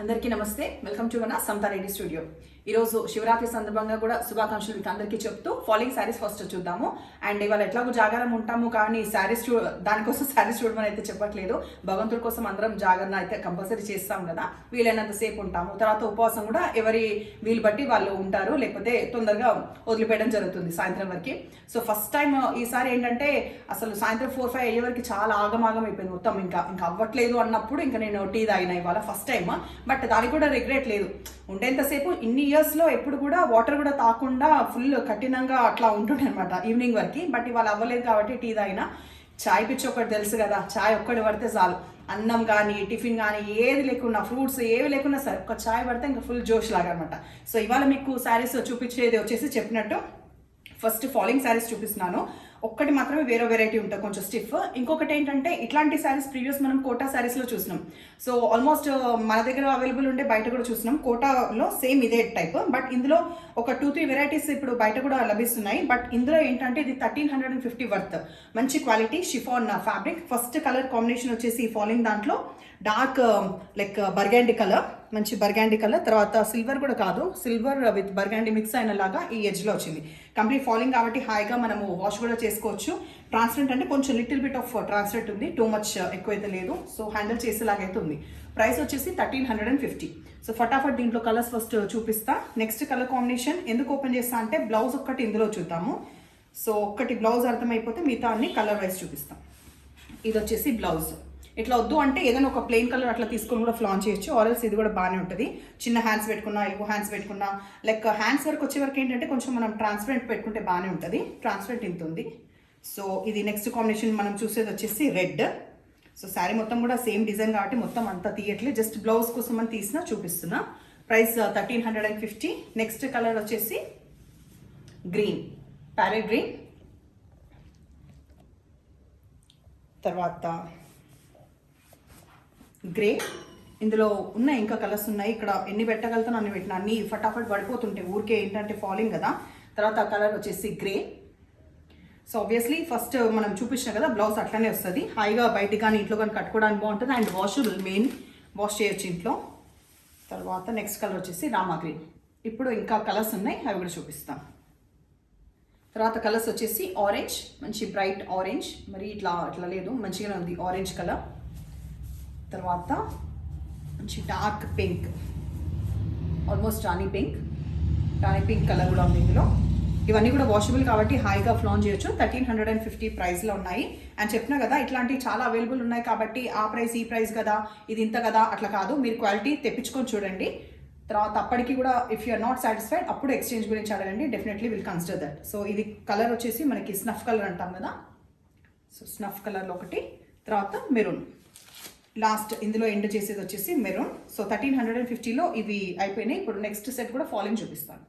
అందరికీ నమస్తే. Welcome to మన సమతా రెడ్డి స్టూడియో. ఈరోజు శివరాత్రి సందర్భంగా కూడా శుభాకాంక్షలు మీకు అందరికీ చెప్తూ ఫాలోయింగ్ శారీస్ ఫస్ట్ చూద్దాము. అండ్ ఇవాళ ఎట్లాగో జాగారం ఉంటాము కానీ శారీస్ దానికోసం శారీస్ చూడమని అయితే చెప్పట్లేదు. భగవంతుడి కోసం అందరం జాగరణ అయితే కంపల్సరీ చేస్తాం కదా, వీలైనంత సేపు ఉంటాము. తర్వాత ఉపవాసం కూడా ఎవరి వీలు బట్టి వాళ్ళు ఉంటారు, లేకపోతే తొందరగా వదిలిపెట్టడం జరుగుతుంది సాయంత్రం వరకు. సో ఫస్ట్ టైం ఈసారి ఏంటంటే అసలు సాయంత్రం 4-5 అయ్యే వరకు చాలా ఆగమాగం అయిపోయింది మొత్తం. ఇంకా అవ్వట్లేదు అన్నప్పుడు ఇంకా నేను టీ తాగిన ఇవాళ ఫస్ట్ టైం. బట్ దానికి కూడా రిగ్రెట్ లేదు. ఉండేంతసేపు ఇన్ని ఇయర్స్లో ఎప్పుడు కూడా వాటర్ కూడా తాకుండా ఫుల్ కఠినంగా అట్లా ఉంటుండే అనమాట ఈవినింగ్ వరకు. బట్ ఇవాళ అవ్వలేదు కాబట్టి టీ తాగిన. చాయ్ పిచ్చి ఒకటి తెలుసు కదా, చాయ్ ఒక్కటి పడితే చాలు. అన్నం కానీ టిఫిన్ కానీ ఏది లేకున్నా, ఫ్రూట్స్ ఏవి లేకున్నా సరే ఒక చాయ్ పడితే ఇంకా ఫుల్ జోష్ లాగా అనమాట. సో ఇవాళ మీకు శారీస్ చూపించేది వచ్చేసి చెప్పినట్టు ఫస్ట్ ఫాలోయింగ్ శారీస్ చూపిస్తున్నాను. ఒక్కటి మాత్రమే వేరే వెరైటీ ఉంటుంది, కొంచెం స్టిఫ్. ఇంకొకటి ఏంటంటే ఇట్లాంటి శారీస్ ప్రీవియస్ మనం కోటా శారీస్లో చూసినాం. సో ఆల్మోస్ట్ మన దగ్గర అవైలబుల్ ఉండే బయట కూడా చూసినాం. కోటాలో సేమ్ ఇదే టైప్, బట్ ఇందులో ఒక 2-3 వెరైటీస్ ఇప్పుడు బయట కూడా లభిస్తున్నాయి. బట్ ఇందులో ఏంటంటే ఇది 1350 వర్త్, మంచి quality chiffon fabric. First colour combination వచ్చేసి ఫాలోయింగ్ దాంట్లో డార్క్ లైక్ బర్గాండీ కలర్, మంచి బర్గాండీ కలర్. తర్వాత సిల్వర్ కూడా కాదు, సిల్వర్ విత్ బర్గాండీ మిక్స్ అయినలాగా ఈ ఎడ్జ్లో వచ్చింది. కంప్లీట్ ఫాలోయింగ్ కాబట్టి హాయిగా మనము వాష్ కూడా చేసుకోవచ్చు. ట్రాన్స్పరెంట్ అంటే కొంచెం లిటిల్ బిట్ ఆఫ్ ట్రాన్స్పరెంట్ ఉంది, టూ మచ్ ఎక్కువైతే లేదు. సో హ్యాండిల్ చేసేలాగైతే ఉంది. ప్రైస్ వచ్చేసి 1350. సో ఫటాఫట్ దీంట్లో కలర్స్ ఫస్ట్ చూపిస్తా. నెక్స్ట్ కలర్ కాంబినేషన్ ఎందుకు ఓపెన్ చేస్తా అంటే బ్లౌజ్ ఒక్కటి ఇందులో చూద్దాము. సో ఒక్కటి బ్లౌజ్ అర్థమైపోతే మిగతా అన్ని కలర్ వైజ్ చూపిస్తాం. ఇది వచ్చేసి బ్లౌజ్. ఇట్లా వద్దు అంటే ఏదైనా ఒక ప్లెయిన్ కలర్ అట్లా తీసుకొని కూడా ఫ్లాన్ చేయొచ్చు, ఆర్ఎల్స్ ఇది కూడా బాగానే ఉంటుంది. చిన్న హ్యాండ్స్ పెట్టుకున్నా, ఎల్బో హ్యాండ్స్ పెట్టుకున్నా, లైక్ హ్యాండ్స్ వరకు వచ్చే వరకు ఏంటంటే కొంచెం మనం ట్రాన్స్పరెంట్ పెట్టుకుంటే బాగానే ఉంటుంది. ట్రాన్స్పరెంట్ ఇంత ఉంది. సో ఇది నెక్స్ట్ కాంబినేషన్ మనం చూసేది వచ్చేసి రెడ్. సో శారీ మొత్తం కూడా సేమ్ డిజైన్ కాబట్టి మొత్తం అంతా తీయట్లేదు, జస్ట్ బ్లౌజ్ కోసం అని తీసినా చూపిస్తున్నా. ప్రైస్ 1350. నెక్స్ట్ కలర్ వచ్చేసి గ్రీన్, ప్యారెట్ గ్రీన్. తర్వాత గ్రే. ఇందులో ఉన్న ఇంకా కలర్స్ ఉన్నాయి, ఇక్కడ ఎన్ని పెట్టగలుగుతాను అన్ని పెట్టిన, అన్ని ఫటాఫట్ పడిపోతుంటాయి ఊరికే ఏంటంటే ఫాలోయింగ్ కదా. తర్వాత కలర్ వచ్చేసి గ్రే. సో ఆబ్వియస్లీ ఫస్ట్ మనం చూపించినాం కదా బ్లౌజ్ అట్లనే వస్తుంది. హాయిగా బయట కానీ ఇంట్లో కానీ కట్టుకోవడానికి బాగుంటుంది. అండ్ వాషబుల్, మెయిన్ వాష్ చేయొచ్చు ఇంట్లో. తర్వాత నెక్స్ట్ కలర్ వచ్చేసి రామా గ్రీన్. ఇప్పుడు ఇంకా కలర్స్ ఉన్నాయి, అవి కూడా చూపిస్తాం. తర్వాత కలర్స్ వచ్చేసి ఆరెంజ్, మంచి బ్రైట్ ఆరెంజ్, మరి ఇట్లా లేదు, మంచిగానే ఉంది ఆరెంజ్ కలర్. తర్వాత మంచి డార్క్ పింక్, ఆల్మోస్ట్ రాణి పింక్ కలర్ కూడా ఉంది ఇందులో. ఇవన్నీ కూడా వాషబుల్ కాబట్టి హాయిగా ఫ్లాన్ చేయొచ్చు. 1350 ప్రైస్లో ఉన్నాయి. అండ్ చెప్పినా కదా ఇట్లాంటివి చాలా అవైలబుల్ ఉన్నాయి కాబట్టి ఆ ప్రైస్ ఈ ప్రైస్ కదా, ఇది ఇంత కదా అట్లా కాదు. మీరు క్వాలిటీ తెప్పించుకొని చూడండి. తర్వాత అప్పటికి కూడా if you are not satisfied అప్పుడు ఎక్స్చేంజ్ గురించి అడగండి, definitely will consider that. So ఇది కలర్ వచ్చేసి మనకి స్నఫ్ కలర్ అంటాం కదా, సో స్నఫ్ కలర్లో ఒకటి. తర్వాత మెరూన్, లాస్ట్ ఇందులో ఎండ్ చేసేది వచ్చేసి మెరూన్. సో 1350లో ఇవి అయిపోయినాయి. ఇప్పుడు నెక్స్ట్ సెట్ కూడా ఫాలోయింగ్ చూపిస్తాను.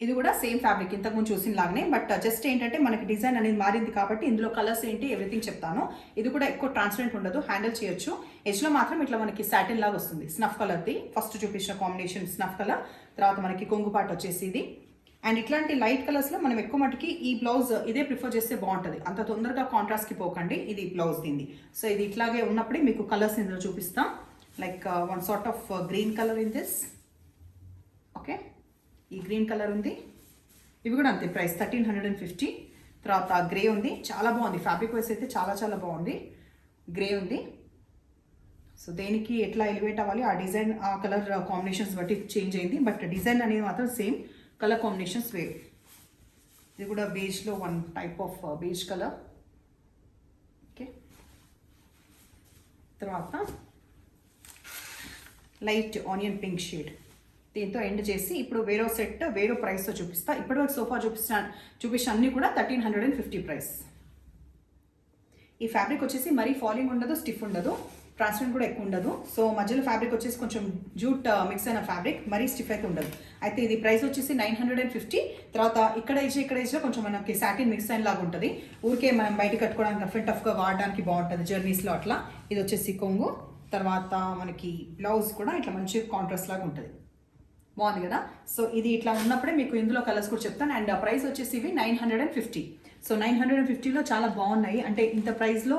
ఇది కూడా సేమ్ ఫ్యాబ్రిక్ ఇంతకుముందు చూసిన లాగానే, బట్ జస్ట్ ఏంటంటే మనకి డిజైన్ అనేది మారింది కాబట్టి ఇందులో కలర్స్ ఏంటి ఎవ్రీథింగ్ చెప్తాను. ఇది కూడా ఎక్కువ ట్రాన్స్పరెంట్ ఉండదు, హ్యాండిల్ చేయొచ్చు. ఎడ్జ్లో మాత్రం ఇట్లా మనకి సాటిన్ లాగా వస్తుంది. స్నఫ్ కలర్ది ఫస్ట్ చూపించిన కాంబినేషన్ స్నఫ్ కలర్. తర్వాత మనకి కొంగుపాటు వచ్చేసి ఇది. అండ్ ఇట్లాంటి లైట్ కలర్స్లో మనం ఎక్కువ మటుకి ఈ బ్లౌజ్ ఇదే ప్రిఫర్ చేస్తే బాగుంటుంది, అంత తొందరగా కాంట్రాస్ట్కి పోకండి. ఇది బ్లౌజ్ దీన్ని. సో ఇది ఇట్లాగే ఉన్నప్పుడే మీకు కలర్స్ ఇందులో చూపిస్తాం. Like one sort of green colour in this. Okay, ఈ గ్రీన్ కలర్ ఉంది. ఇవి కూడా అంతే, ప్రైస్ 1350. తర్వాత గ్రే ఉంది, చాలా బాగుంది ఫ్యాబ్రిక్ వైస్ అయితే చాలా బాగుంది. గ్రే ఉంది. సో దేనికి ఎట్లా ఎలివేట్ అవ్వాలి ఆ డిజైన్, ఆ కలర్ కాంబినేషన్స్ బట్టి చేంజ్ అయింది, బట్ డిజైన్ అనేది మాత్రం సేమ్, కలర్ కాంబినేషన్స్ వేవ్. ఇది కూడా బేజ్లో one type of beige colour. Okay, తర్వాత లైట్ ఆనియన్ పింక్ షేడ్. దీంతో ఎండ్ చేసి ఇప్పుడు వేరే సెట్ వేరే ప్రైస్తో చూపిస్తా. ఇప్పటివరకు సోఫా చూపించిన అన్నీ కూడా 1350 ప్రైస్. ఈ ఫ్యాబ్రిక్ వచ్చేసి మరీ ఫాలింగ్ ఉండదు, స్టిఫ్ ఉండదు, ట్రాన్స్పరెంట్ కూడా ఎక్కువ ఉండదు. సో మధ్యలో ఫ్యాబ్రిక్ వచ్చేసి కొంచెం జూట్ మిక్స్ అయిన ఫ్యాబ్రిక్, మరీ స్టిఫ్ అయితే ఉండదు. అయితే ఇది ప్రైస్ వచ్చేసి 950. తర్వాత ఇక్కడ ఏజ్లో కొంచెం మనకి సాటిన్ మిక్స్ అయిన లాగా ఉంటుంది. ఊరికే మనం బయట కట్టుకోవడానికి రఫ్ అండ్ టఫ్గా వాడడానికి బాగుంటుంది జర్నీస్లో అట్లా. ఇది వచ్చేసి కొంగు. తర్వాత మనకి బ్లౌజ్ కూడా ఇట్లా మంచి కాంట్రాస్ట్ లాగా ఉంటుంది, బాగుంది కదా. సో ఇది ఇట్లా ఉన్నప్పుడే మీకు ఇందులో కలర్స్ కూడా చెప్తాను. అండ్ ప్రైస్ వచ్చేసి ఇవి 950. సో 950లో చాలా బాగున్నాయి. అంటే ఇంత ప్రైస్లో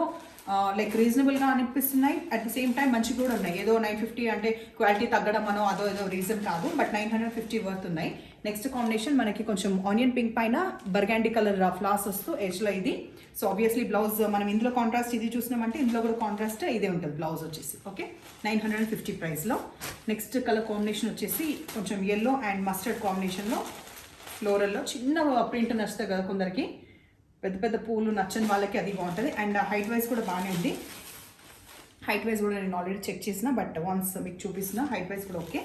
లైక్ రీజనబుల్గా అనిపిస్తున్నాయి. అట్ ద సేమ్ టైం మంచిగా కూడా ఉన్నాయి. ఏదో 950 అంటే క్వాలిటీ తగ్గడం అనో అదో ఏదో రీజన్ కాదు, బట్ 950 వర్త్ ఉన్నాయి. నెక్స్ట్ కాంబినేషన్ మనకి కొంచెం ఆనియన్ పింక్ పైన బర్గాండీ కలర్ ఫ్లాస్ వస్తూ ఎడ్జ్లో ఇది. సో ఆబ్వియస్లీ బ్లౌజ్ మనం ఇందులో కాంట్రాస్ట్ ఇది చూసినామంటే ఇందులో కూడా కాంట్రాస్ట్ ఇదే ఉంటుంది బ్లౌజ్ వచ్చేసి. ఓకే, 950 ప్రైస్లో. నెక్స్ట్ కలర్ కాంబినేషన్ వచ్చేసి కొంచెం ఎల్లో అండ్ మస్టర్డ్ కాంబినేషన్లో ఫ్లోరల్లో చిన్న ప్రింట్ నచ్చుతాయి కదా కొందరికి, పెద్ద పెద్ద పూలు నచ్చని వాళ్ళకి అది బాగుంటుంది. అండ్ హైట్ వైజ్ కూడా బాగానే ఉంది. హైట్ వైజ్ కూడా నేను ఆల్రెడీ చెక్ చేసిన, బట్ వన్స్ మీకు చూపిస్తున్న హైట్ వైజ్ కూడా ఓకే.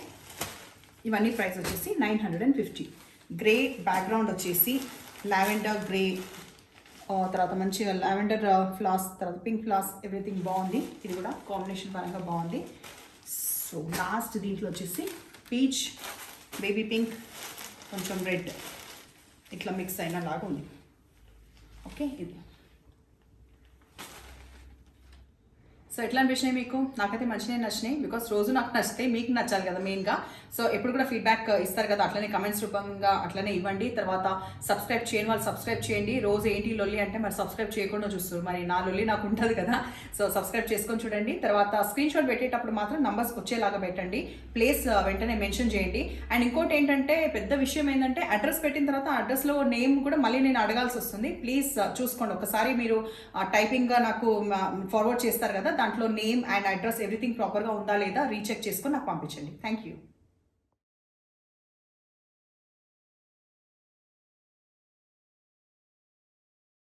ఇవన్నీ ప్రైస్ వచ్చేసి 950. గ్రే బ్యాక్గ్రౌండ్ వచ్చేసి లావెండర్ గ్రే, తర్వాత మంచిగా లావెండర్ ఫ్లాస్, తర్వాత పింక్ ఫ్లాస్, ఎవ్రీథింగ్ బాగుంది. ఇది కూడా కాంబినేషన్ పరంగా బాగుంది. సో లాస్ట్ దీంట్లో వచ్చేసి పీచ్, బేబీ పింక్, కొంచెం రెడ్ ఇట్లా మిక్స్ అయిన లాగా ఉంది. ఓకే, ఇది సో ఎట్లా అనిపించినాయి మీకు? నాకైతే మంచిగా నచ్చినాయి. బికాస్ రోజు నాకు నచ్చితే మీకు నచ్చాలి కదా మెయిన్గా. సో ఎప్పుడు కూడా ఫీడ్బ్యాక్ ఇస్తారు కదా, అట్లనే కమెంట్స్ రూపంగా అట్లనే ఇవ్వండి. తర్వాత సబ్స్క్రైబ్ చేయని వాళ్ళు సబ్స్క్రైబ్ చేయండి. రోజు ఏంటి లొల్లి అంటే మరి సబ్స్క్రైబ్ చేయకుండా చూస్తారు, మరి నా లొల్లి నాకు ఉంటుంది కదా. సో సబ్స్క్రైబ్ చేసుకొని చూడండి. తర్వాత స్క్రీన్ షాట్ పెట్టేటప్పుడు మాత్రం నంబర్స్ వచ్చేలాగా పెట్టండి, ప్లేస్ వెంటనే మెన్షన్ చేయండి. అండ్ ఇంకోటి ఏంటంటే పెద్ద విషయం ఏంటంటే అడ్రస్ పెట్టిన తర్వాత అడ్రస్లో నేమ్ కూడా మళ్ళీ నేను అడగాల్సి వస్తుంది. ప్లీజ్ చూసుకోండి ఒకసారి. మీరు టైపింగ్గా నాకు ఫార్వర్డ్ చేస్తారు కదా, దాంట్లో నేమ్ అండ్ అడ్రస్ ఎవ్రీథింగ్ ప్రాపర్గా ఉందా లేదా రీచెక్ చేసుకొని నాకు పంపించండి. Thank you.